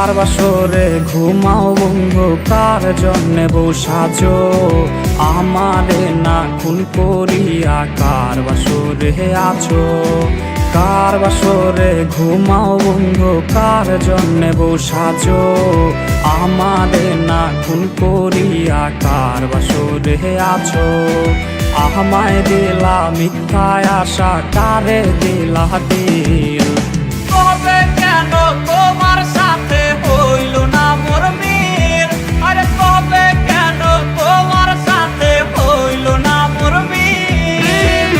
কার বাসরে ঘুমাও বন্ধু, কার জন্যে বউ সাজো আমারে না খুন করিয়া, কার বাসরে আছো। কার বাসরে ঘুমাও বন্ধু, কার জন্যে বউ সাজো আমারে না খুন করিয়া, কার বাসরে আছো। আমায় দিলা মিথ্যায় আশা, কারে দিলা দিল। তবে কেন তোমার সাথে হইল না মোর মিল, আরে তবে কেন তোমার সাথে হইল না মোর মিল।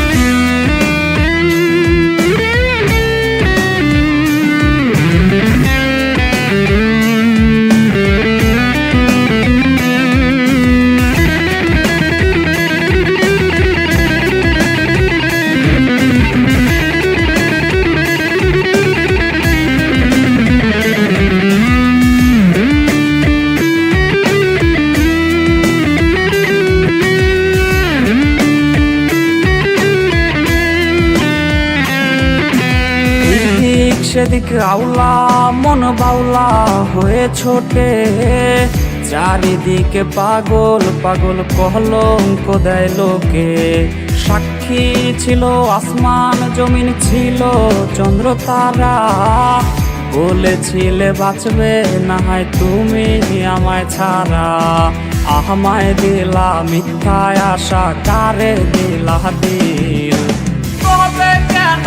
সেদিক আউলা মন বাউলা হয়ে ছোটে, চারিদিকে পাগল পাগল কলঙ্ক দেয় লোকে। সাক্ষী ছিল আসমান জমিন, ছিল চন্দ্র তারা, বলেছিলে বাঁচবে না হয় তুমি আমায় ছাড়া। আমায় দিলা মিথ্যায় আশা, কারে দিলা দিল। তবে কেন